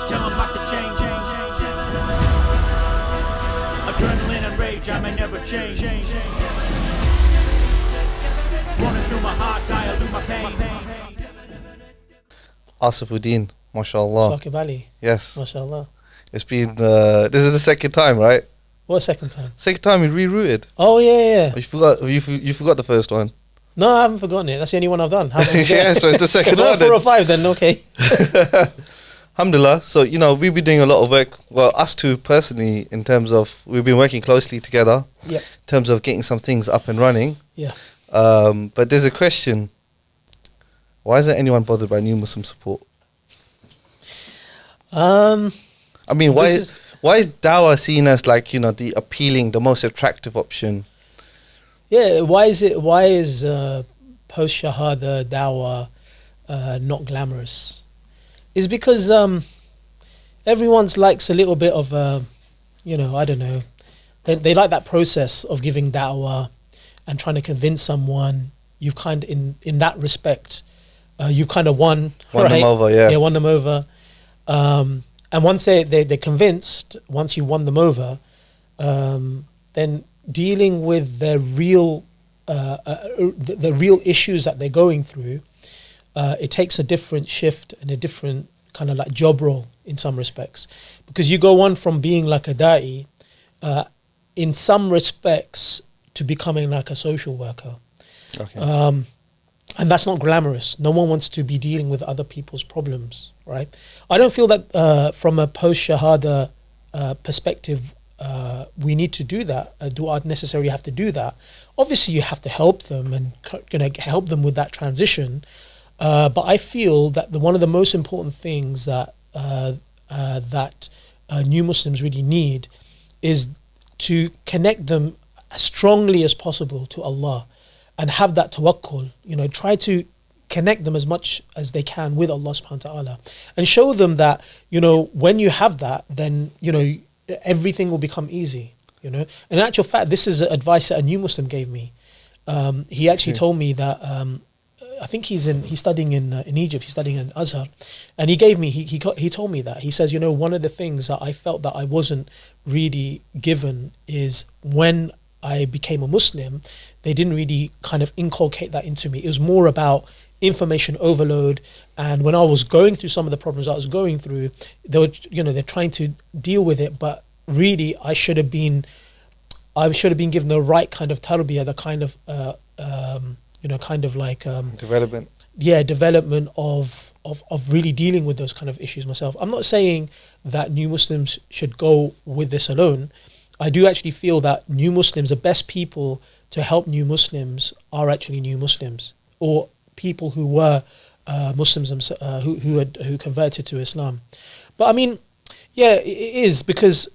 stage, tell them not to change. Adrenaline and rage, I may never change. Running through my heart, dilute my pain. Asif Uddin, mashallah. Saqib Ali. Yes. MashaAllah. It's been, this is the second time, right? What second time? Second time you ReRooted. Oh, yeah. You forgot the first one. No, I haven't forgotten it. That's the only one I've done. Yeah, so it's the second one. 4 or 5 then, okay. Alhamdulillah. So, we've been doing a lot of work, well, us two personally, in terms of, we've been working closely together. Yeah. In terms of getting some things up and running. Yeah. But there's a question. Why isn't anyone bothered by new Muslim support? I mean, why is Dawah seen as like, the appealing, the most attractive option? Yeah, why is post-Shahada Dawah not glamorous? It's because everyone's likes a little bit of, I don't know. They like that process of giving Dawah and trying to convince someone. You've kind of, in that respect, you've kind of won them over, yeah. Yeah, won them over. And once they're convinced, once you won them over, then dealing with the real issues that they're going through, it takes a different shift and a different kind of like job role in some respects, because you go on from being like a da'i, in some respects, to becoming like a social worker. Okay. And that's not glamorous. No one wants to be dealing with other people's problems, right? I don't feel that from a post-Shahada perspective, we need to do that. Do I necessarily have to do that? Obviously, you have to help them and help them with that transition. But I feel that one of the most important things that new Muslims really need is to connect them as strongly as possible to Allah and have that tawakkul. Try to connect them as much as they can with Allah subhanahu wa ta'ala and show them that, when you have that, then, everything will become easy, In actual fact, this is advice that a new Muslim gave me. He actually told me that, I think he's studying in Egypt, he's studying in Azhar, and he told me that. He says, one of the things that I felt that I wasn't really given is when I became a Muslim, they didn't really kind of inculcate that into me. It was more about information overload, and when I was going through some of the problems I was going through, they're trying to deal with it, but really I should have been given the right kind of tarbiyah, the kind of development. Yeah, development of really dealing with those kind of issues myself. I'm not saying that new Muslims should go with this alone. I do actually feel that new Muslims, the best people to help new Muslims are actually new Muslims, or people who were Muslims who converted to Islam. But I mean, yeah, it is because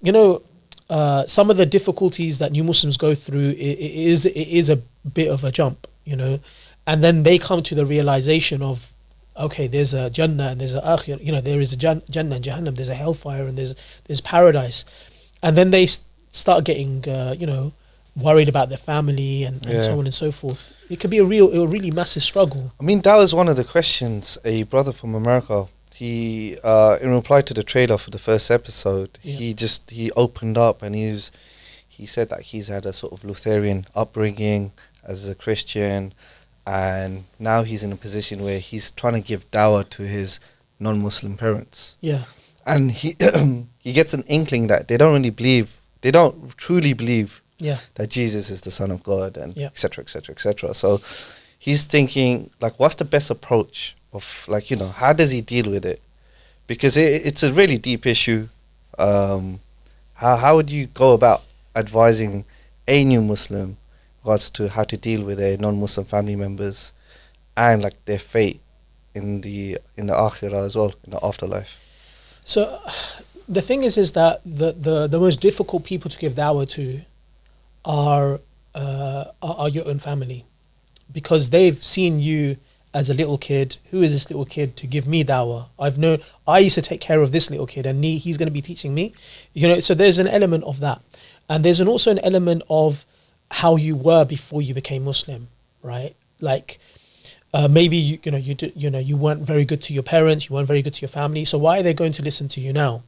some of the difficulties that new Muslims go through, it is a bit of a jump, and then they come to the realization of, okay, there's a Jannah and there's a Akhir, there is a Jannah and Jahannam, there's a hellfire and there's paradise, and then they start getting worried about their family and so on and so forth. It could be a really massive struggle. I mean, that was one of the questions a brother from America, he in reply to the trailer for the first episode, he opened up and he said that he's had a sort of Lutheran upbringing as a Christian, and now he's in a position where he's trying to give dawah to his non-Muslim parents. Yeah. And he he gets an inkling that they don't truly believe that Jesus is the Son of God, and et cetera, et cetera, et cetera. So he's thinking, like, what's the best approach of, like, how does he deal with it? Because it's a really deep issue. How would you go about advising a new Muslim regards to how to deal with their non-Muslim family members and, like, their fate in the akhirah as well, in the afterlife? So the thing is that the most difficult people to give dawah to are your own family, because they've seen you as a little kid. Who is this little kid to give me dawah? I used to take care of this little kid, and he's going to be teaching me. So there's an element of that, and there's also an element of how you were before you became Muslim, right? Like, maybe you weren't very good to your parents, you weren't very good to your family. So why are they going to listen to you now?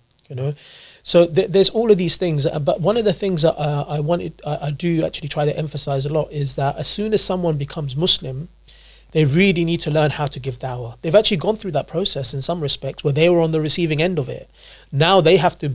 So there's all of these things. But one of the things that I do actually try to emphasize a lot is that as soon as someone becomes Muslim, they really need to learn how to give dawah. They've actually gone through that process in some respects where they were on the receiving end of it. Now they have to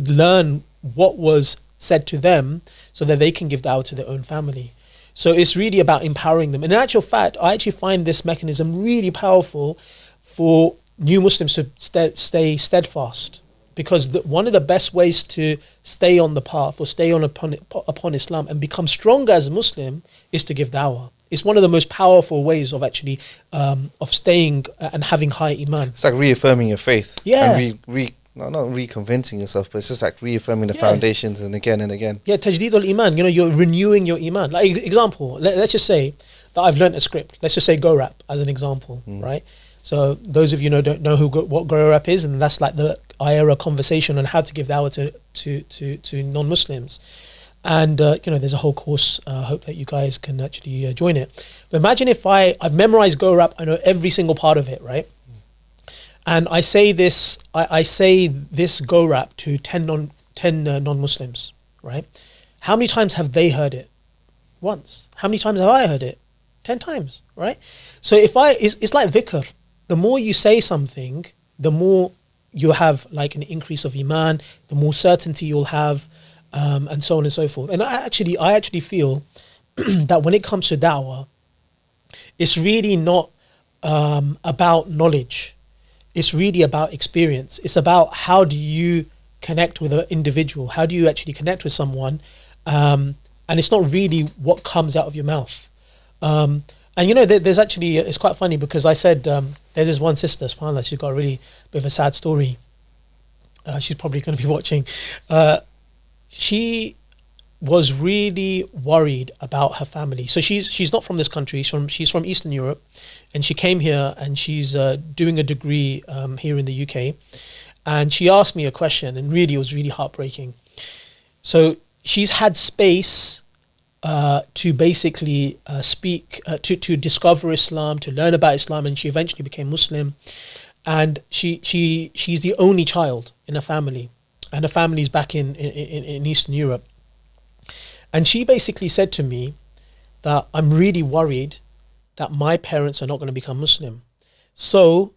learn what was said to them so that they can give dawah to their own family. So it's really about empowering them. And in actual fact, I actually find this mechanism really powerful for new Muslims to stay steadfast, because one of the best ways to stay on the path or stay upon Islam and become stronger as a Muslim is to give dawah. It's one of the most powerful ways of actually of staying and having high iman. It's like reaffirming your faith. Yeah. And not reconvincing yourself, but it's just like reaffirming the foundations and again and again. Yeah, tajdeed al-iman. You're renewing your iman. Like example, let's just say that I've learned a script. Let's just say Go Rap as an example, right? So those of you don't know what Go Rap is, and that's like the iERA conversation on how to give dawah to non-Muslims. And there's a whole course. I hope that you guys can actually join it. But imagine if I've memorized Go Rap. I know every single part of it, right? And I say this Go Rap to 10 non-Muslims, right? How many times have they heard it? Once. How many times have I heard it? 10 times, right? So it's like dhikr. The more you say something, the more you have like an increase of iman, the more certainty you'll have, and so on and so forth. And I actually feel that when it comes to da'wah, it's really not about knowledge. It's really about experience. It's about how do you connect with an individual? How do you actually connect with someone? And it's not really what comes out of your mouth. And there's actually, it's quite funny because I said, there's this one sister, subhanAllah, she's got a really bit of a sad story. She's probably going to be watching. She was really worried about her family. So she's not from this country. She's from Eastern Europe, and she came here and she's doing a degree here in the UK. And she asked me a question, and really it was really heartbreaking. So she's had space to basically speak, to discover Islam, to learn about Islam, and she eventually became Muslim. And she's the only child in a family, and her family's back in Eastern Europe. And she basically said to me that I'm really worried that my parents are not going to become Muslim. So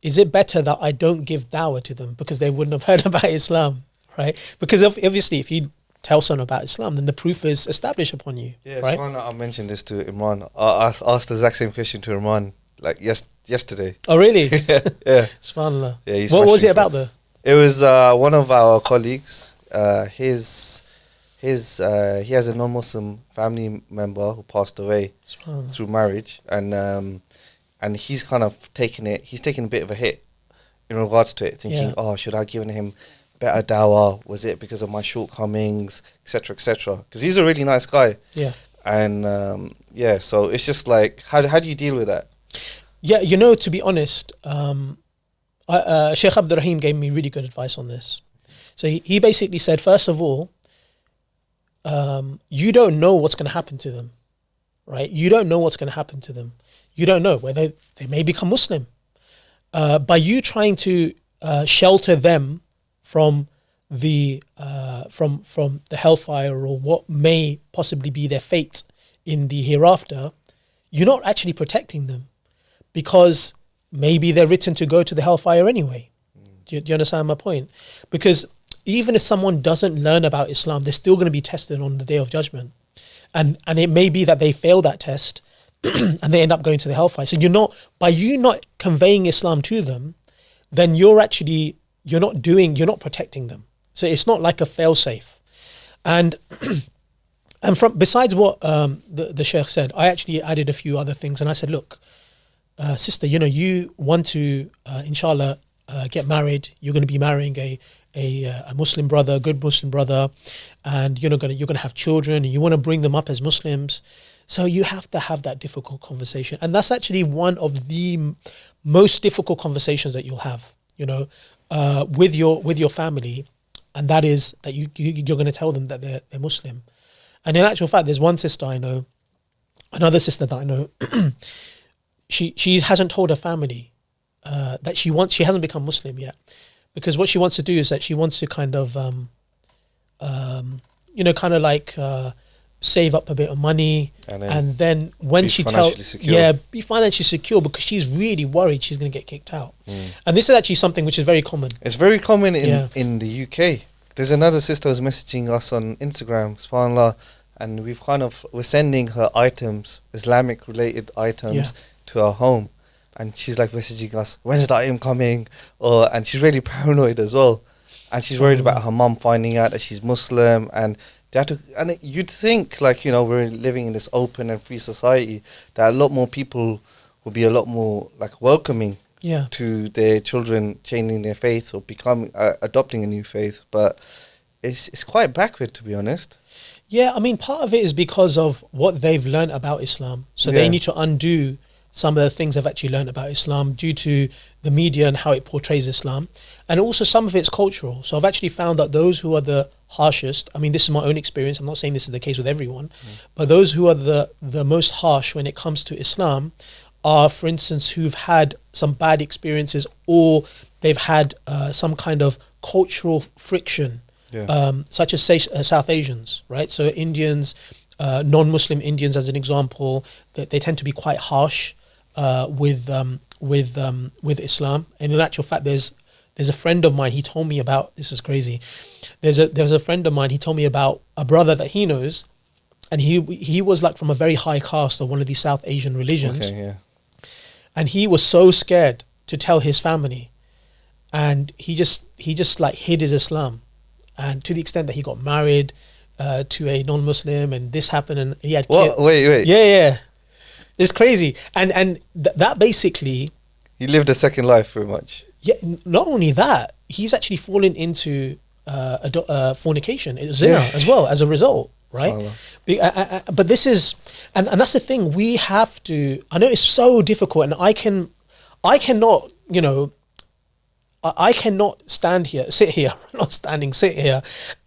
is it better that I don't give dawah to them because they wouldn't have heard about Islam, right? Because obviously if you tell someone about Islam, then the proof is established upon you. Yeah, right? I mentioned this to Imran. I asked the exact same question to Imran like yesterday. Oh, really? Yeah. SubhanAllah. Yeah, what was it about though? It was one of our colleagues. He has a non-Muslim family member who passed away through marriage, and he's kind of taken a bit of a hit in regards to it, thinking, should I have given him better dawah? Was it because of my shortcomings, etc., etc.? Because he's a really nice guy. Yeah. And so it's just like, how do you deal with that? Yeah, to be honest, Sheikh Abdul Rahim gave me really good advice on this. So he basically said, first of all, you don't know what's going to happen to them, right? You don't know what's going to happen to them. You don't know whether they may become Muslim. By you trying to shelter them from the hellfire or what may possibly be their fate in the hereafter, you're not actually protecting them, because maybe they're written to go to the hellfire anyway. Do you understand my point? Because even if someone doesn't learn about Islam, they're still going to be tested on the Day of Judgment. And it may be that they fail that test and they end up going to the hellfire. So by you not conveying Islam to them, then you're not protecting them. So it's not like a fail-safe. And besides what the Sheikh said, I actually added a few other things, and I said, look, sister, you want to, inshallah, get married. You're going to be marrying a Muslim brother, a good Muslim brother, and you're gonna have children, and you want to bring them up as Muslims. So you have to have that difficult conversation, and that's actually one of the most difficult conversations that you'll have, with your family, and that is that you're going to tell them that they're Muslim. And in actual fact, there's one sister I know. another sister that I know, she hasn't told her family that she hasn't become Muslim yet, because what she wants to do is that she wants to kind of save up a bit of money, and then when she tells, be financially secure, because she's really worried she's going to get kicked out. And this is actually something which is very common. It's very common in the UK. There's another sister who's messaging us on Instagram, subhanAllah, and we're sending her items, Islamic related items, to her home, and she's like messaging us, when's the item coming? And she's really paranoid as well, and she's worried about her mum finding out that she's Muslim, and you'd think, like, you know, we're living in this open and free society, that a lot more people will be a lot more like welcoming to their children changing their faith or adopting a new faith, but it's quite backward, to be honest. Yeah, I mean, part of it is because of what they've learned about Islam. So they need to undo some of the things they've actually learned about Islam due to the media and how it portrays Islam. And also some of it's cultural. So I've actually found that those who are the harshest, I mean, this is my own experience, I'm not saying this is the case with everyone, but those who are the most harsh when it comes to Islam are, for instance, who've had some bad experiences, or they've had some kind of cultural friction, such as, say, South Asians, right? So Indians, non-Muslim Indians, as an example, they tend to be quite harsh with Islam. And in actual fact, there's a friend of mine, he told me about, this is crazy, there's a friend of mine, he told me about a brother that he knows, and he was like from a very high caste of one of these South Asian religions, and he was so scared to tell his family, and he just like hid his Islam, and to the extent that he got married to a non-Muslim, and this happened, and he had kids. Wait. Yeah. It's crazy. And that basically... He lived a second life, pretty much. Yeah, not only that, he's actually fallen into fornication, zina, as well, as a result, right? But this is... And that's the thing, we have to... I know it's so difficult, and I cannot, you know... I cannot sit here,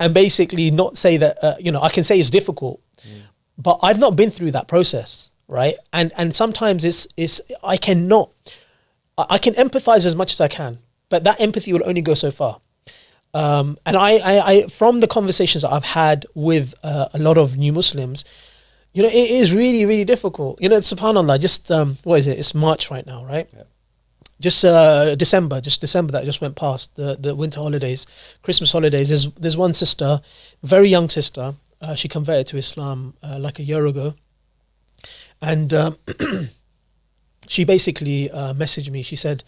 and basically not say that, I can say it's difficult, but I've not been through that process, right? And sometimes I can empathize as much as I can, but that empathy will only go so far. And I from the conversations that I've had with a lot of new Muslims, you know, it is really, really difficult. You know, subhanAllah, just, what is it? It's March right now, right? Yeah. Just December that just went past, the winter holidays, Christmas holidays. There's one sister, very young sister, she converted to Islam like a year ago, and she basically messaged me. She said,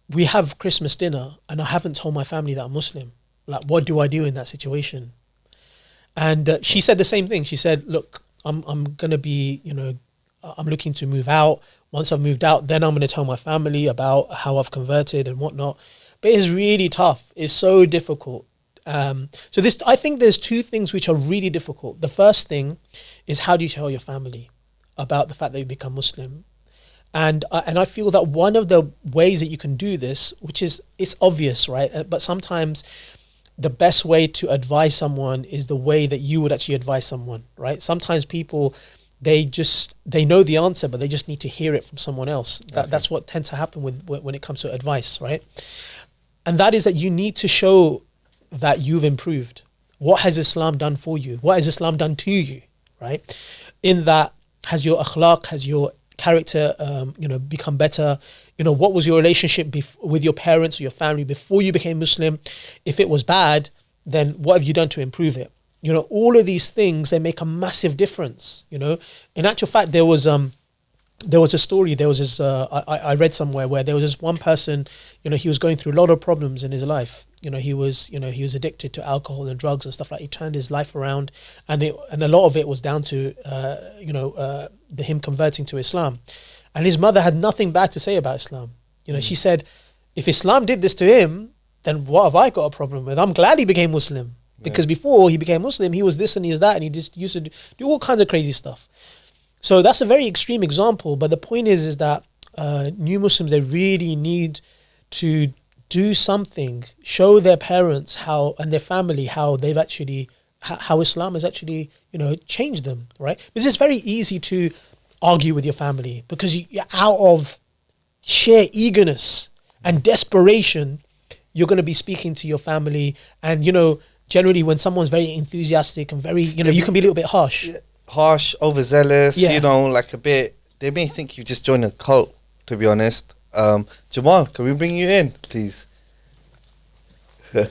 we have Christmas dinner and I haven't told my family that I'm Muslim. Like, what do I do in that situation? And she said the same thing. She said, look, I'm going to be, you know, I'm looking to move out. Once I've moved out, then I'm going to tell my family about how I've converted and whatnot. But it's really tough. It's so difficult. I think there's two things which are really difficult. The first thing is, how do you tell your family about the fact that you become Muslim? And I feel that one of the ways that you can do this, which is, it's obvious, right? But sometimes the best way to advise someone is the way that you would actually advise someone, right? Sometimes people, they know the answer, but they just need to hear it from someone else. That's what tends to happen when it comes to advice, right? And that is that you need to show that you've improved. What has Islam done for you? What has Islam done to you, right? In that, has your akhlaq, has your character, become better? You know, what was your relationship with your parents or your family before you became Muslim? If it was bad, then what have you done to improve it? You know, all of these things, they make a massive difference. You know, in actual fact, there was a story. There was this. I read somewhere where there was this one person. You know, he was going through a lot of problems in his life. You know, he was addicted to alcohol and drugs and stuff like that. He turned his life around, and a lot of it was down to him converting to Islam. And his mother had nothing bad to say about Islam. You know, she said, if Islam did this to him, then what have I got a problem with? I'm glad he became Muslim. Because before he became Muslim, he was this and he was that, and he just used to do all kinds of crazy stuff. So that's a very extreme example. But the point is that new Muslims, they really need to do something, show their parents and their family how they've actually, how Islam has actually, change them, right? Because it's very easy to argue with your family because you're out of sheer eagerness and desperation. You're going to be speaking to your family, and generally when someone's very enthusiastic and very, you can be a little bit harsh, overzealous, like a bit. They may think you just joined a cult, to be honest. Jamal, can we bring you in, please? He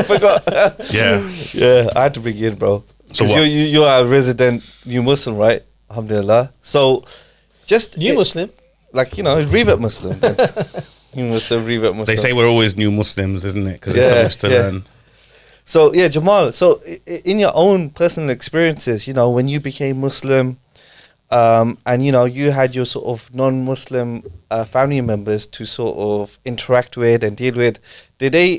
forgot. Yeah, I had to bring you in, bro. So what? You are a resident new Muslim, right? Alhamdulillah. So just new Muslim, like revert Muslim. New Muslim, revert Muslim. They say we're always new Muslims, isn't it? Because there's so much to learn. So Jamal. So in your own personal experiences, when you became Muslim, and you had your sort of non-Muslim family members to sort of interact with and deal with, did they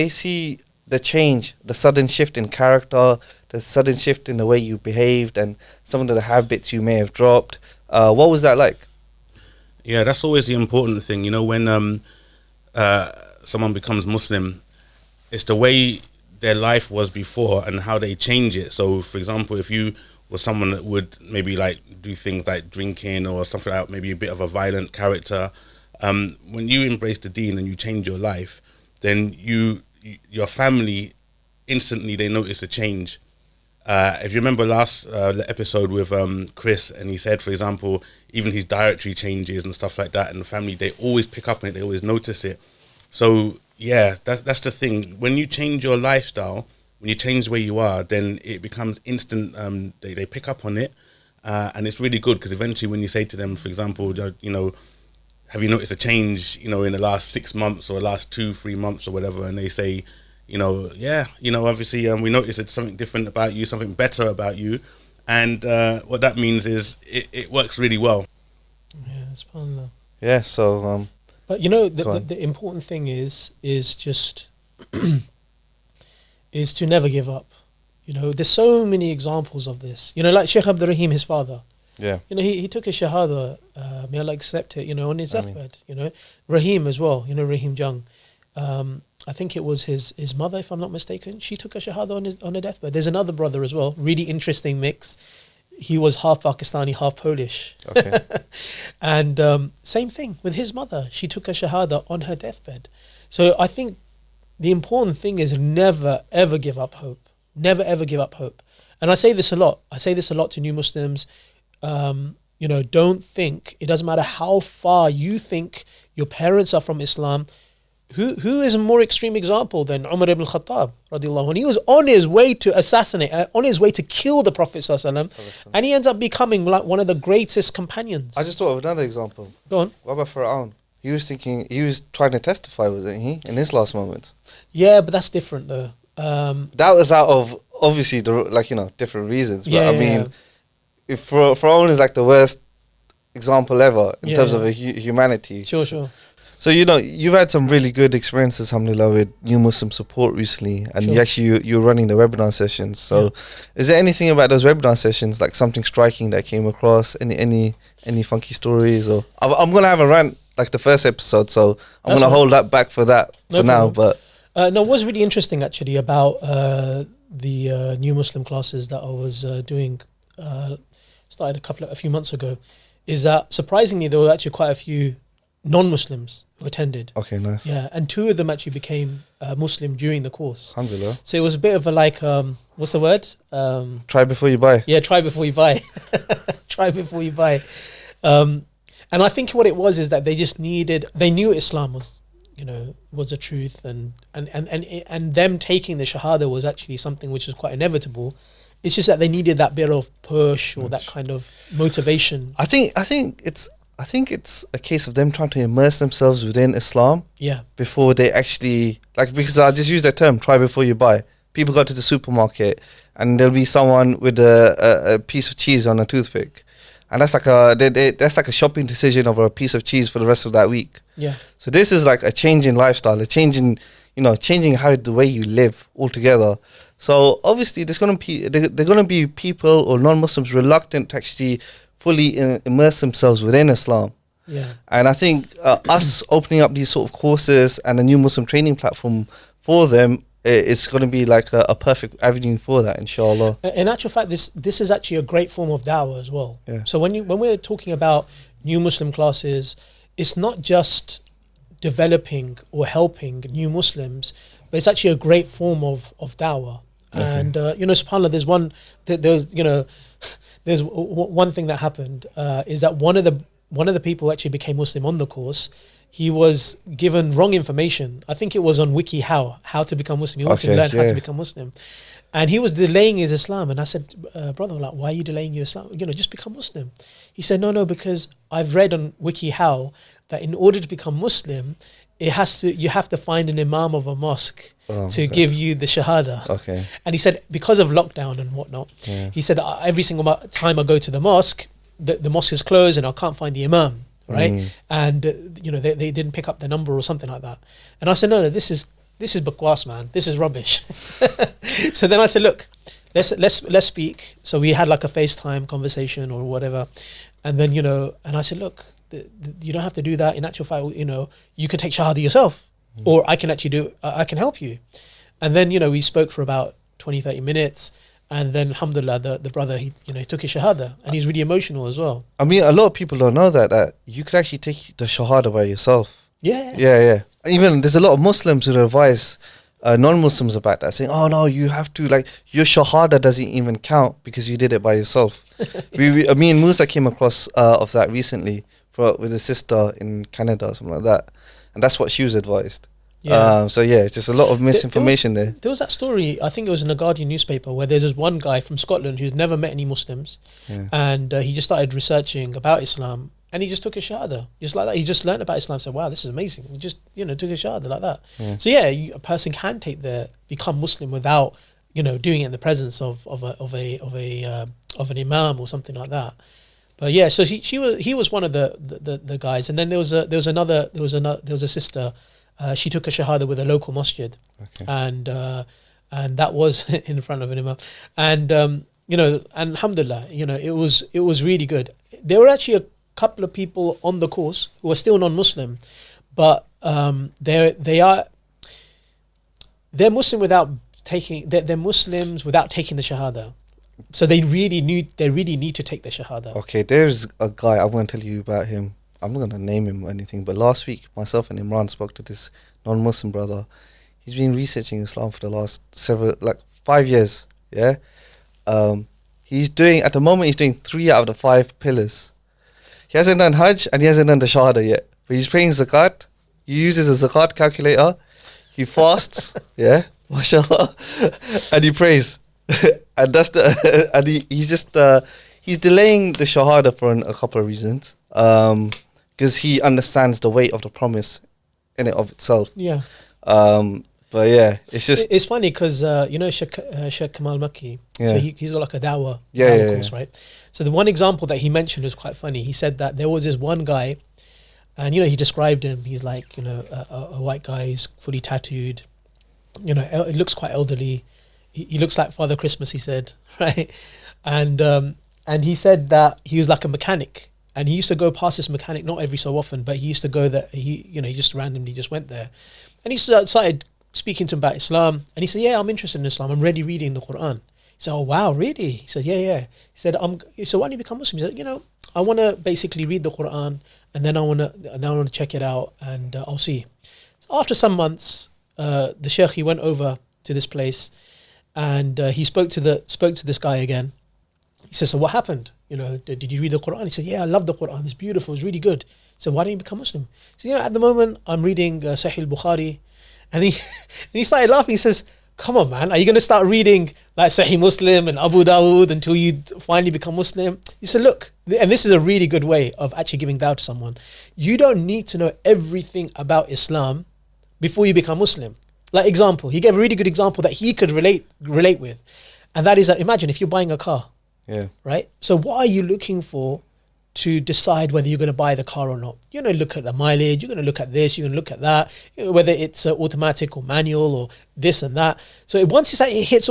see the change, the sudden shift in character, the sudden shift in the way you behaved, and some of the habits you may have dropped? What was that like? Yeah, that's always the important thing. When someone becomes Muslim, it's the way their life was before and how they change it. So, for example, if you was someone that would maybe like do things like drinking or something like maybe a bit of a violent character, when you embrace the deen and you change your life, then your family instantly, they notice a change. If you remember last episode with Chris, and he said, for example, even his dietary changes and stuff like that, and the family, they always pick up on it, they always notice it. So yeah, that's the thing. When you change your lifestyle, when you change where you are, then it becomes instant. They pick up on it, and it's really good because eventually, when you say to them, for example, have you noticed a change, in the last 6 months or the last 2-3 months or whatever, and they say, obviously, we noticed it's something different about you, something better about you, and what that means is it works really well. Yeah, it's fun though. Yeah, so. But the important thing is just. Is to never give up. There's so many examples of this. Like Sheikh Abdul Rahim, his father. Yeah. He took a shahada, may Allah accept it, on his deathbed. Rahim as well, Rahim Jung. I think it was his mother, if I'm not mistaken. She took a shahada on her deathbed. There's another brother as well, really interesting mix. He was half Pakistani, half Polish. Okay. And same thing with his mother. She took a shahada on her deathbed. So I think the important thing is never, ever give up hope. Never, ever give up hope. And I say this a lot. I say this a lot to new Muslims. Don't think, it doesn't matter how far you think your parents are from Islam. Who is a more extreme example than Umar ibn Khattab, radiallahu anhu? He was on his way to assassinate, on his way to kill the Prophet sallallahu alaihi wasallam, and he ends up becoming like one of the greatest companions. I just thought of another example. Go on. What about Fir'aun? He was trying to testify, wasn't he, in his last moments? Yeah, but that's different though. That was out of obviously different reasons. But Yeah, I mean, if Fir'aun is like the worst example ever in terms of humanity. Sure. So you've had some really good experiences, alhamdulillah, with New Muslim support recently, and you're running the webinar sessions. So, is there anything about those webinar sessions, like something striking that came across? Any funky stories? Or I'm gonna have a rant like the first episode, so I'm gonna hold that back for that now. But no, it was really interesting actually about the New Muslim classes that I was doing. Started a few months ago. Is that surprisingly there were actually quite a few non-Muslims who attended. Okay, nice. Yeah, and 2 of them actually became Muslim during the course. Alhamdulillah. So it was a bit of a what's the word? Try before you buy. Yeah, try before you buy. Try before you buy. And I think what it was is that they knew Islam was, was the truth, and them taking the Shahada was actually something which was quite inevitable. It's just that they needed that bit of push or that kind of motivation. I think it's a case of them trying to immerse themselves within Islam. Yeah. Before they actually because I just use that term, try before you buy. People go to the supermarket and there'll be someone with a piece of cheese on a toothpick, and that's like a shopping decision over a piece of cheese for the rest of that week. Yeah. So this is like a change in lifestyle, a change in changing how the way you live altogether. So obviously there's gonna be people or non-Muslims reluctant to actually fully immerse themselves within Islam. Yeah. And I think us opening up these sort of courses and a New Muslim training platform for them it's going to be like a perfect avenue for that, inshallah. In actual fact, this is actually a great form of dawah as well. Yeah. So when we're talking about new Muslim classes, it's not just developing or helping new Muslims, but it's actually a great form of dawah. Okay. And subhanAllah, there's one thing that happened is that one of the people who actually became Muslim on the course, he was given wrong information. I think it was on Wiki how to become Muslim. He wanted to learn how to become Muslim, and he was delaying his Islam. And I said, brother, like, why are you delaying your Islam? Just become Muslim. He said, no, because I've read on Wiki how that in order to become Muslim, you have to find an imam of a mosque to give you the shahada. Okay. And he said, because of lockdown and whatnot, he said that every single time I go to the mosque, the mosque is closed and I can't find the imam, right? And they didn't pick up the number or something like that. And I said, no, this is bakwas, man. This is rubbish. So then I said, look, let's speak. So we had like a FaceTime conversation or whatever, and then and I said, look, you don't have to do that. In actual fact, you can take shahada yourself, or I can actually I can help you. And then we spoke for about 20-30 minutes, and then alhamdulillah, the brother he took his shahada, and he's really emotional as well. I mean, a lot of people don't know that you could actually take the shahada by yourself. Yeah. Even there's a lot of Muslims who advise non-Muslims about that, saying, oh no, you have to, like, your shahada doesn't even count because you did it by yourself. Me and Musa came across of that recently with a sister in Canada or something like that, and that's what she was advised. So it's just a lot of misinformation there. There was that story, I think it was in the Guardian newspaper, where there's this one guy from Scotland who's never met any Muslims, and he just started researching about Islam, and he just took a shahada, just like that. He just learned about Islam, said, wow, this is amazing. He just took a shahada like that. So a person can become Muslim without doing it in the presence of an imam or something like that. But so he was one of the guys, and then there was a sister. She took a shahada with a local masjid, and that was in front of an imam, and and alhamdulillah, it was really good. There were actually a couple of people on the course who are still non-Muslim, but they're Muslim without taking they're Muslims without taking the shahada. So they really need to take the shahada. Okay, there's a guy, I'm going to tell you about him. I'm not going to name him or anything, but last week myself and Imran spoke to this non-Muslim brother. He's been researching Islam for the last 5 years. He's doing 3 out of the 5 pillars. He hasn't done Hajj and he hasn't done the Shahada yet, but he's paying zakat. He uses a zakat calculator. He fasts, mashallah, and he prays. And that's he's delaying the Shahada for a couple of reasons. Because he understands the weight of the promise in it of itself. But it's funny because Sheikh Kamal Makki, so he's got like a dawah course, right? So the one example that he mentioned was quite funny. He said that there was this one guy, and he described him. He's like a white guy. He's fully tattooed. It looks quite elderly. He looks like Father Christmas. He said, right, and he said that he was like a mechanic. And he used to go past this mechanic, not every so often, but he used to go there. He just randomly just went there, and he started speaking to him about Islam. And he said, "Yeah, I'm interested in Islam. I'm already reading the Quran." He said, "Oh wow, really?" He said, "Yeah." He said, "So why don't you become Muslim?" He said, "I want to basically read the Quran, and then I want to check it out, and I'll see." So after some months, the Sheikh, he went over to this place, and he spoke to this guy again. He said, "So what happened? Did you read the Quran?" He said, "Yeah, I love the Quran. It's beautiful. It's really good." So why don't you become Muslim? He said, "At the moment, I'm reading Sahih al-Bukhari." And he started laughing. He says, "Come on, man. Are you going to start reading like Sahih Muslim and Abu Dawud until you finally become Muslim?" He said, "Look," and this is a really good way of actually giving dawah to someone. You don't need to know everything about Islam before you become Muslim. Like example, he gave a really good example that he could relate with. And that is that imagine if you're buying a car. Right. So what are you looking for to decide whether you're going to buy the car or not? You're going to look at the mileage. You're going to look at this. You're going to look at that. Whether it's automatic or manual or this and that. So once it ticks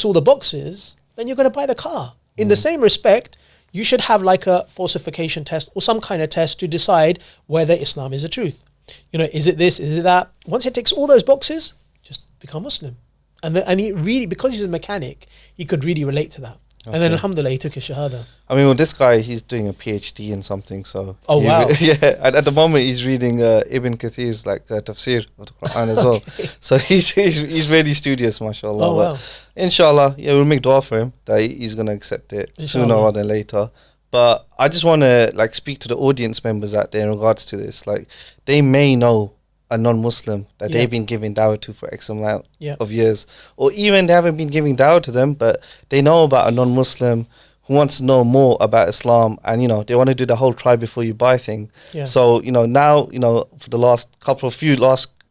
all the boxes, then you're going to buy the car. In the same respect, you should have like a falsification test or some kind of test to decide whether Islam is the truth. Is it this? Is it that? Once it ticks all those boxes, just become Muslim. And he really, because he's a mechanic, he could really relate to that. And then alhamdulillah, he took his shahada. I mean, well, this guy, he's doing a PhD in something, so... Oh, wow. Yeah, and at the moment, he's reading Ibn Kathir's, like, tafsir of the Quran as well. So he's really studious, mashallah. Oh, wow. Inshallah, yeah, we'll make dua for him, that he's going to accept it Inshallah. sooner rather than later. But I just want to, like, speak to the audience members out there in regards to this. Like, they may know a non-Muslim that they've been giving dawah to for X amount of years, or even they haven't been giving dawah to them, but they know about a non-Muslim who wants to know more about Islam, and you know, they want to do the whole try before you buy thing. So you know, now, you know, for the last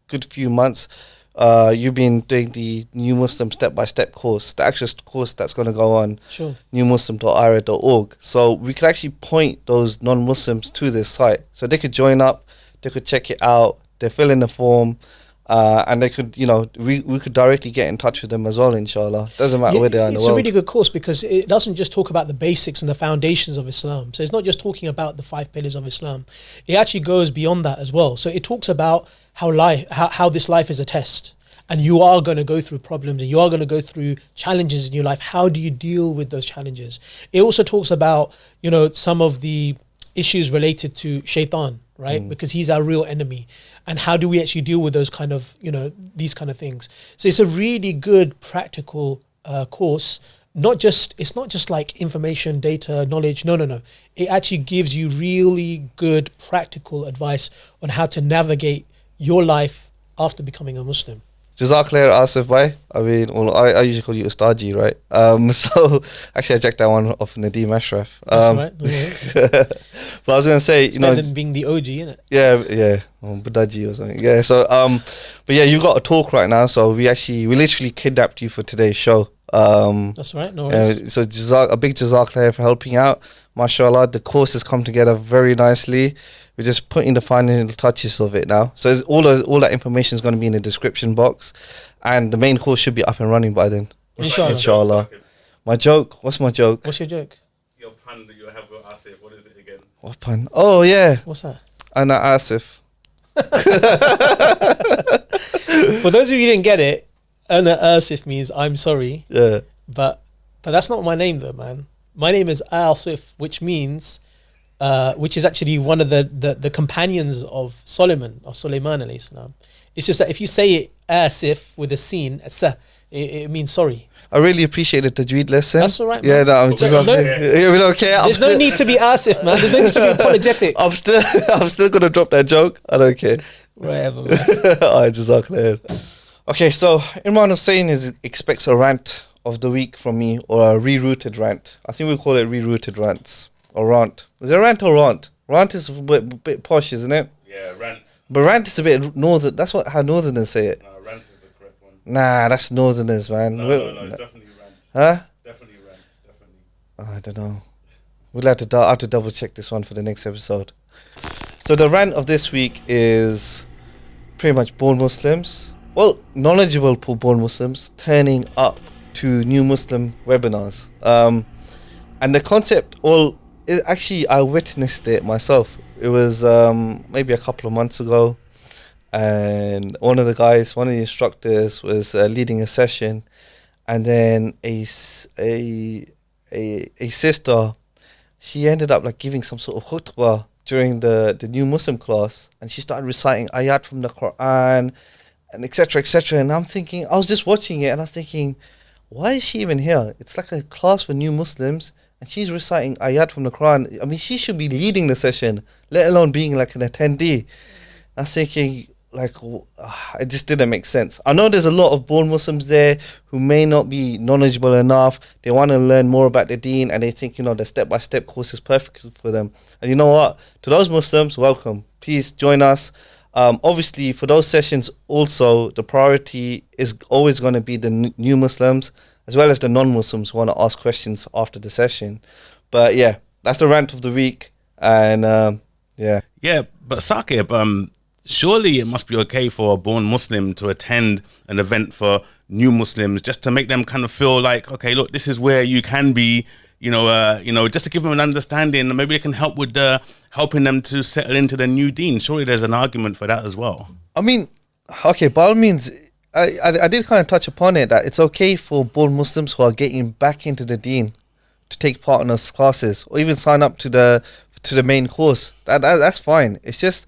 good few months, you've been doing the New Muslim step-by-step course, the actual course that's going to go on newmuslim.iERA.org. So we could actually point those non-Muslims to this site, so they could join up, they could check it out, they fill in the form, and they could, you know, we could directly get in touch with them as well, inshallah. Doesn't matter where they are in the world. It's a really good course because it doesn't just talk about the basics and the foundations of Islam. So it's not just talking about the 5 pillars of Islam. It actually goes beyond that as well. So it talks about how this life is a test, and you are going to go through problems, and you are going to go through challenges in your life. How do you deal with those challenges? It also talks about, you know, some of the issues related to shaitan, right? Because he's our real enemy. And how do we actually deal with those kind of, you know, these kind of things? So it's a really good practical course. It's not just like information, data, knowledge. No. It actually gives you really good practical advice on how to navigate your life after becoming a Muslim. Jazakallah Asif bhai. I mean, well, I usually call you Ustaji, right? So actually I checked that one off Nadeem Ashraf. That's right. But I was going to say, you know, than being the OG, innit? Yeah, Budaji or something. Yeah, so but yeah, you got a talk right now, so we literally kidnapped you for today's show. That's right, no worries. So a big jazakallah for helping out. MashaAllah, the course has come together very nicely. We're just putting the final touches of it now. So all that information is going to be in the description box, and the main course should be up and running by then. Inshallah. My joke? What's my joke? What's your joke? Your pun that you have with Asif, what is it again? What pun? Oh yeah. What's that? Ana Asif. For those of you who didn't get it, Ana Asif means I'm sorry. Yeah. But that's not my name though, man. My name is Asif, which means, which is actually one of the companions of Sulaiman alayhi salam. It's just that if you say it Asif with a sin, it means sorry. I really appreciate the tajweed lesson. That's all right, man. Yeah, no, I'm just There's no need to be Asif, man. There's no need to be apologetic. I'm still gonna drop that joke. I don't care. Whatever, man. Alright, jazakallah. Okay, so Imran Hussain expects a rant of the week from me, or a ReRooted rant. I think we'll call it ReRooted rants, or rant. Is it rant or rant? Rant is a bit posh, isn't it? Yeah, rant. But rant is a bit northern. That's how northerners say it. No, rant is the correct one. Nah, that's northerners, man. No, it's definitely rant. Huh? Definitely rant, definitely. I don't know. We'll have to double check this one for the next episode. So the rant of this week is pretty much born Muslims, well, knowledgeable born Muslims turning up to New Muslim webinars. And the concept, actually I witnessed it myself. It was maybe a couple of months ago, and one of the instructors was leading a session, and then a sister, she ended up like giving some sort of khutbah during the New Muslim class, and she started reciting ayat from the Quran and etc. And I was just watching it and I was thinking, why is she even here? It's like a class for new Muslims and she's reciting ayat from the Quran. I mean, she should be leading the session, let alone being like an attendee. I was thinking, like, it just didn't make sense. I know there's a lot of born Muslims there who may not be knowledgeable enough. They want to learn more about the deen and they think, the step-by-step course is perfect for them. And you know what? To those Muslims, welcome. Please join us. Obviously, for those sessions also, the priority is always going to be the new Muslims as well as the non-Muslims who want to ask questions after the session. But yeah, that's the rant of the week. And yeah. Yeah, but Saqib, surely it must be okay for a born Muslim to attend an event for new Muslims just to make them kind of feel like, okay, look, this is where you can be, just to give them an understanding, and maybe it can help with helping them to settle into the new deen. Surely there's an argument for that as well. I mean, okay, by all means, I did kind of touch upon it, that it's okay for born Muslims who are getting back into the deen to take part in those classes or even sign up to the main course. That's fine. It's just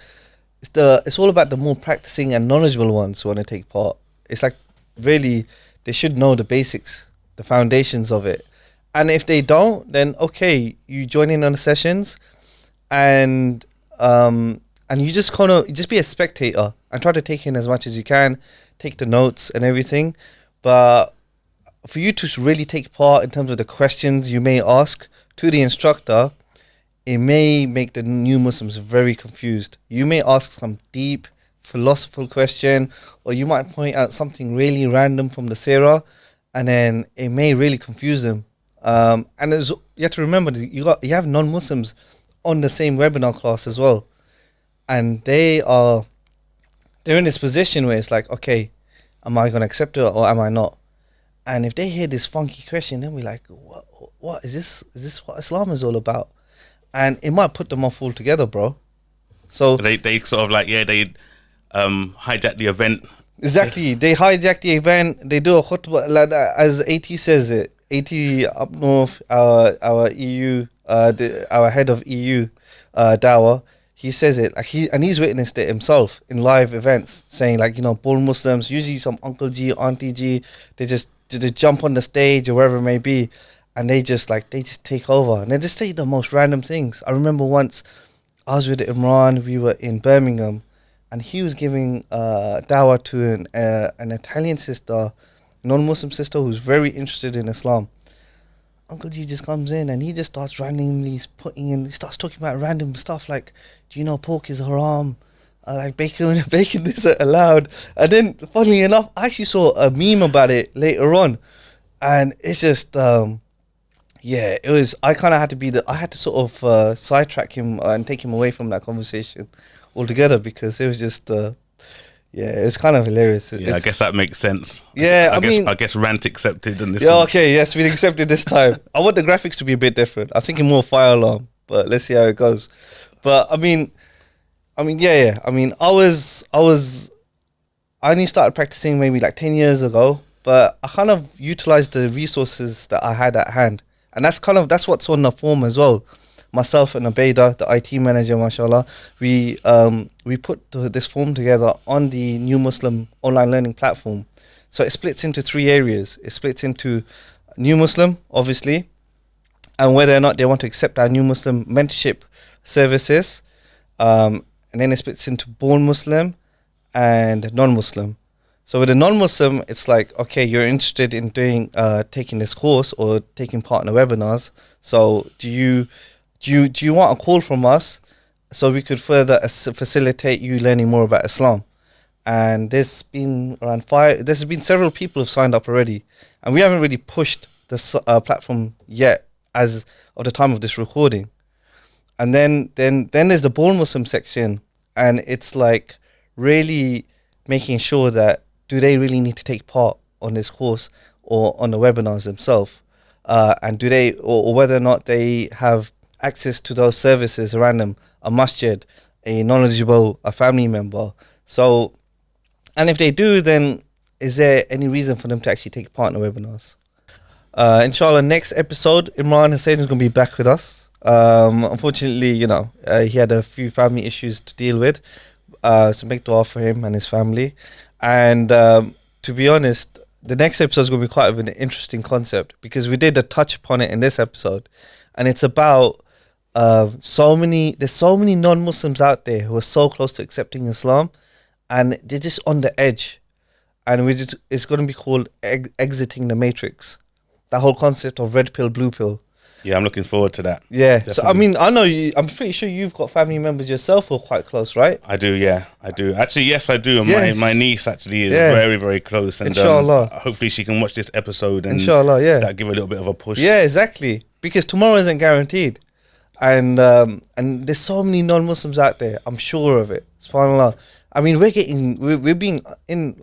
it's all about the more practicing and knowledgeable ones who want to take part. It's like, really, they should know the basics, the foundations of it. And if they don't, then okay, you join in on the sessions, and you just just be a spectator and try to take in as much as you can, take the notes and everything. But for you to really take part in terms of the questions you may ask to the instructor, it may make the new Muslims very confused. You may ask some deep philosophical question, or you might point out something really random from the seerah, and then it may really confuse them. And you have to remember that you have non-Muslims on the same webinar class as well, and they're in this position where it's like, okay, am I going to accept it or am I not? And if they hear this funky question, then we're like, what is this? Is this what Islam is all about? And it might put them off altogether, bro. So they sort of like, they hijack the event. Exactly, they hijack the event. They do a khutbah like that, as AT says it. AT up north, our EU, our head of EU, Dawah, he says it like he's witnessed it himself in live events, saying like, born Muslims, usually some Uncle G, Auntie G, they jump on the stage or wherever it may be, and they just take over and they just say the most random things. I remember once I was with Imran, we were in Birmingham, and he was giving dawah to an Italian sister, non-Muslim sister, who's very interested in Islam. Uncle G just comes in and he just starts randomly he starts talking about random stuff like, do you know pork is haram? Like bacon isn't allowed. And then, funnily enough, I actually saw a meme about it later on, and it's just it was. I kind of had to I had to sort of sidetrack him and take him away from that conversation altogether, because it was just it was kind of hilarious. I guess that makes sense. Yeah, I guess Rant accepted in this. Yeah, okay, yes, we accepted this time. I want the graphics to be a bit different. I'm thinking more fire alarm, but let's see how it goes. But I only started practicing maybe like 10 years ago, but I kind of utilized the resources that I had at hand, and that's what's on the form as well. Myself and Abeda, the IT manager, mashallah, we put this form together on the New Muslim online learning platform. So it splits into 3 areas. It splits into New Muslim, obviously, and whether or not they want to accept our New Muslim mentorship services. And then it splits into Born Muslim and Non-Muslim. So with the Non-Muslim, it's like, okay, you're interested in taking this course or taking part in the webinars. So do you want a call from us so we could further facilitate you learning more about Islam? And there's been several people who've signed up already, and we haven't really pushed this platform yet as of the time of this recording. And then there's the Born Muslim section, and it's like really making sure that do they really need to take part on this course or on the webinars themselves, and do they or whether or not they have access to those services around them, a masjid, a knowledgeable, a family member. So, and if they do, then is there any reason for them to actually take part in the webinars? Inshallah, next episode, Imran Hussain is going to be back with us. Unfortunately, he had a few family issues to deal with. So make dua for him and his family. And to be honest, the next episode is going to be quite an interesting concept, because we did a touch upon it in this episode, and it's about there's so many non-Muslims out there who are so close to accepting Islam, and they're just on the edge, and it's going to be called exiting the matrix. That whole concept of red pill, blue pill. Yeah, I'm looking forward to that. Yeah. Definitely. So I know I'm pretty sure you've got family members yourself who are quite close, right? I do, yeah. I do. Actually, yes, I do. And Yeah. my niece actually is very, very close. And Inshallah. Hopefully she can watch this episode and Inshallah, yeah. that give a little bit of a push. Yeah, exactly. Because tomorrow isn't guaranteed. And there's so many non-Muslims out there. I'm sure of it. SubhanAllah. I mean, we're being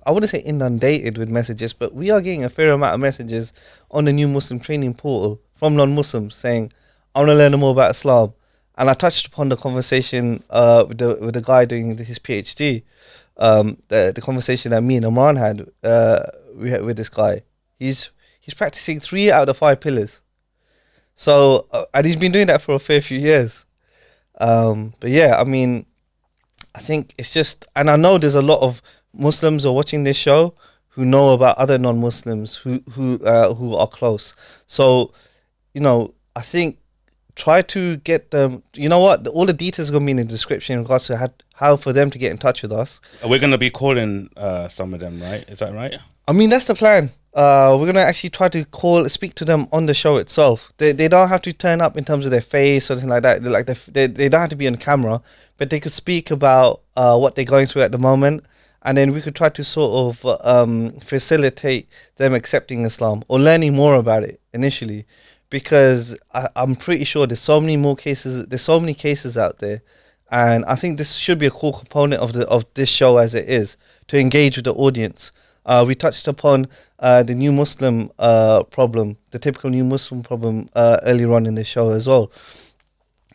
I wouldn't say inundated with messages, but we are getting a fair amount of messages on the New Muslim training portal from non-Muslims saying, I want to learn more about Islam. And I touched upon the conversation with the guy doing his PhD. the conversation that me and Imran had, we had with this guy. He's practicing 3 out of 5 pillars. So and he's been doing that for a fair few years. But yeah, I mean, I think it's just, and I know there's a lot of Muslims who are watching this show who know about other non-Muslims who are close. So, you know, I think try to get them. You know what? All the details are gonna be in the description in regards to how for them to get in touch with us. We're gonna be calling some of them, right? Is that right? I mean, that's the plan. We're gonna actually try to speak to them on the show itself. They don't have to turn up in terms of their face or something like that. They don't have to be on camera, but they could speak about what they're going through at the moment, and then we could try to sort of facilitate them accepting Islam or learning more about it initially, because I'm pretty sure there's so many more cases. There's so many cases out there, and I think this should be a core component of this show as it is, to engage with the audience. We touched upon the new Muslim problem, the typical new Muslim problem earlier on in the show as well.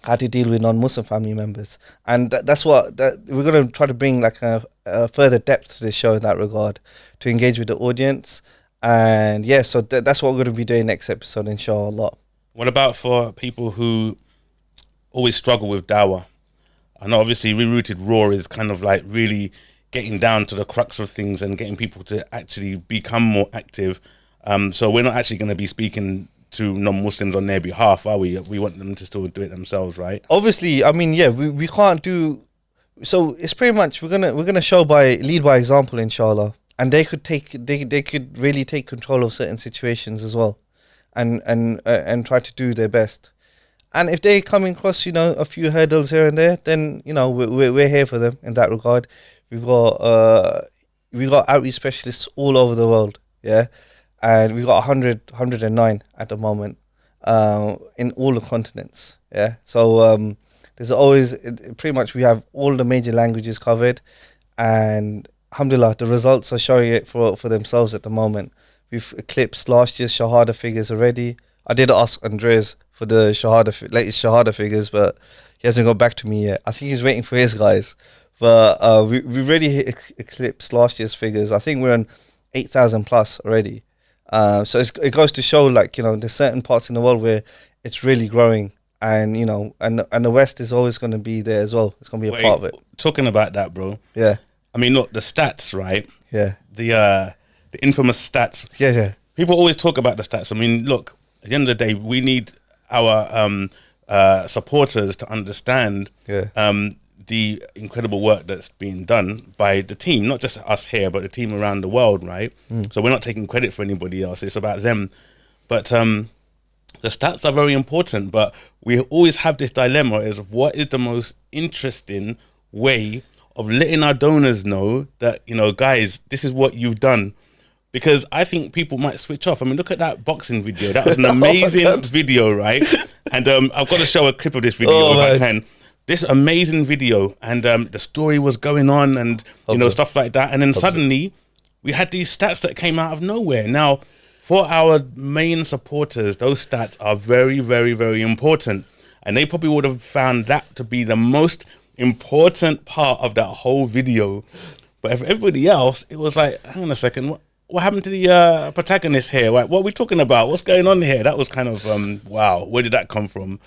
How to deal with non-Muslim family members, and that's what we're going to try to bring, like a further depth to the show in that regard, to engage with the audience. And yeah, so that's what we're going to be doing next episode, inshallah. What about for people who always struggle with Dawah? I know obviously ReRooted Raw is kind of like really getting down to the crux of things and getting people to actually become more active. So we're not actually going to be speaking to non-Muslims on their behalf, are we? We want them to still do it themselves, right? Obviously, I mean, yeah, we can't do. So it's pretty much we're gonna lead by example, inshallah, and they could really take control of certain situations as well, and try to do their best. And if they come across, you know, a few hurdles here and there, then, you know, we're here for them in that regard. We've got outreach specialists all over the world, yeah, and we've got 109 at the moment, in all the continents, yeah. So there's always pretty much we have all the major languages covered, and alhamdulillah, the results are showing it for themselves at the moment. We've eclipsed last year's Shahada figures already. I did ask Andres for the latest Shahada figures, but he hasn't got back to me yet. I think he's waiting for his guys. But we've already eclipsed last year's figures. I think we're on 8,000 plus already. So it goes to show, like, you know, there's certain parts in the world where it's really growing, and, you know, and the West is always going to be there as well. It's going to be a part of it. Talking about that, bro. Yeah. I mean, look, the stats, right? Yeah. The infamous stats. Yeah, yeah. People always talk about the stats. I mean, look, at the end of the day, we need our supporters to understand the incredible work that's being done by the team, not just us here, but the team around the world, right? So we're not taking credit for anybody else. It's about them. But the stats are very important, but we always have this dilemma of what is the most interesting way of letting our donors know that, you know, guys, this is what you've done. Because I think people might switch off. I mean, look at that boxing video. That was an amazing video, right? And I've got to show a clip of this video if I can. This amazing video, and the story was going on, and you know, stuff like that. And then suddenly, we had these stats that came out of nowhere. Now, for our main supporters, those stats are very, very, very important, and they probably would have found that to be the most important part of that whole video. But for everybody else, it was like, hang on a second, what happened to the protagonist here? Like, what are we talking about? What's going on here? That was kind of wow. Where did that come from?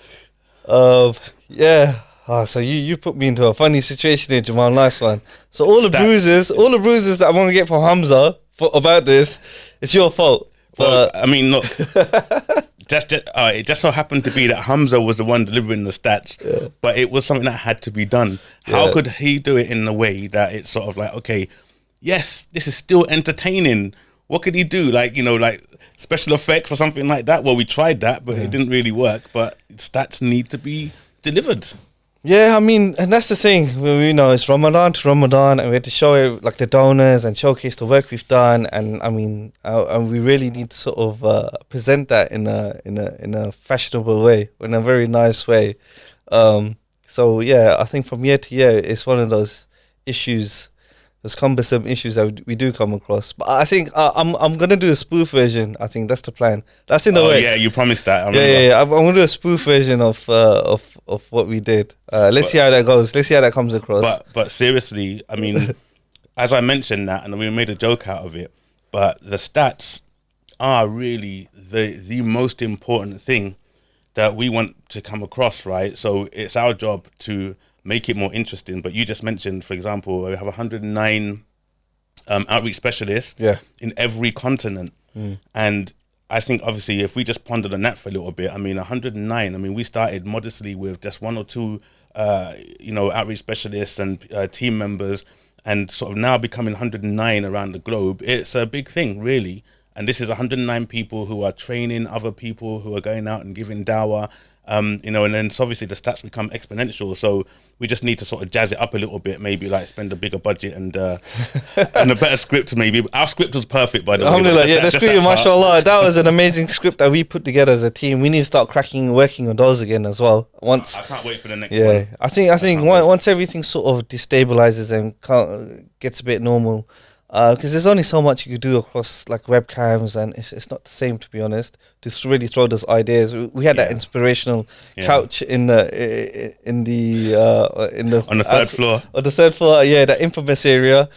Yeah. So you put me into a funny situation here, Jamal. Nice one. So all the bruises that I'm gonna get from Hamza about this, it's your fault. Well, I mean, look, it just so happened to be that Hamza was the one delivering the stats, but it was something that had to be done. How could he do it in a way that it's sort of like, okay, yes, this is still entertaining. What could he do? Like, you know, like special effects or something like that? Well, we tried that, but it didn't really work. But stats need to be delivered. Yeah, I mean, and that's the thing. You know, it's Ramadan to Ramadan, and we had to show it, like, the donors and showcase the work we've done. And I mean, and we really need to sort of present that in a fashionable way, in a very nice way. So yeah, I think from year to year, it's one of those issues. There's cumbersome issues that we do come across, but I think I'm gonna do a spoof version. I think that's the plan. That's in the works. Yeah, you promised that. Yeah. I'm gonna do a spoof version of what we did. Let's see how that goes. Let's see how that comes across. But seriously, I mean, as I mentioned that, and we made a joke out of it, but the stats are really the most important thing that we want to come across, right? So it's our job to make it more interesting. But you just mentioned, for example, we have 109 outreach specialists in every continent. And I think obviously if we just pondered on that for a little bit, I mean, 109, I mean, we started modestly with just one or two, outreach specialists and team members, and sort of now becoming 109 around the globe. It's a big thing, really. And this is 109 people who are training other people who are going out and giving dawah, and then so obviously the stats become exponential. So we just need to sort of jazz it up a little bit, maybe like spend a bigger budget and a better script. Maybe our script was perfect, by the way. Alhamdulillah, the script, mashallah, that was an amazing script that we put together as a team. We need to start working on those again as well. Once I can't wait for the next one. I think once everything sort of destabilizes and gets a bit normal. Because there's only so much you could do across like webcams, and it's not the same, to be honest. To really throw those ideas, we had that inspirational couch on the third floor. On the third floor, that infamous area.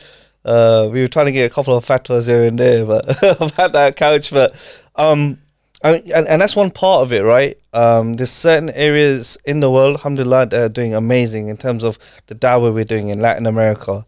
We were trying to get a couple of fatwas here and there, but about that couch. But and that's one part of it, right? There's certain areas in the world, alhamdulillah, that are doing amazing in terms of the dawah we're doing in Latin America,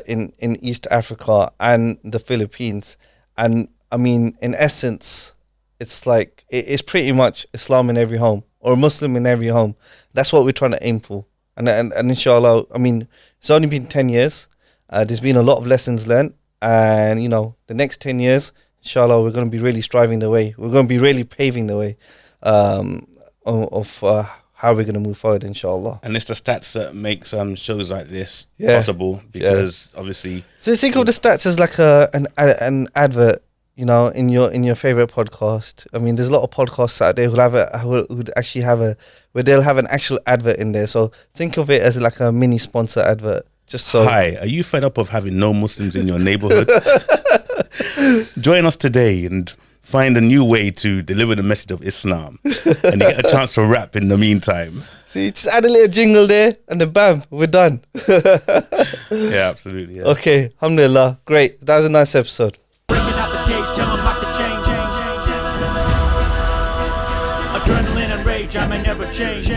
in East Africa and the Philippines. And I mean, in essence, it's like, it's pretty much Islam in every home, or Muslim in every home. That's what we're trying to aim for. And inshallah, I mean, it's only been 10 years. There's been a lot of lessons learned. And, the next 10 years, inshallah, we're going to be really striving the way. We're going to be really paving the way of how we're going to move forward, inshallah. And it's the stats that makes shows like this possible, because obviously. So think of the stats as like an advert, in your favorite podcast. I mean, there's a lot of podcasts out there who'd actually where they'll have an actual advert in there. So think of it as like a mini sponsor advert. Just so. Hi, are you fed up of having no Muslims in your neighborhood? Join us today and find a new way to deliver the message of Islam, and you get a chance to rap in the meantime. See, just add a little jingle there, and then bam, we're done. Yeah, absolutely. Yeah. Okay, alhamdulillah, great. That was a nice episode. Bringing out the cage, tell 'em lock the change. Adrenaline and rage, I may never change.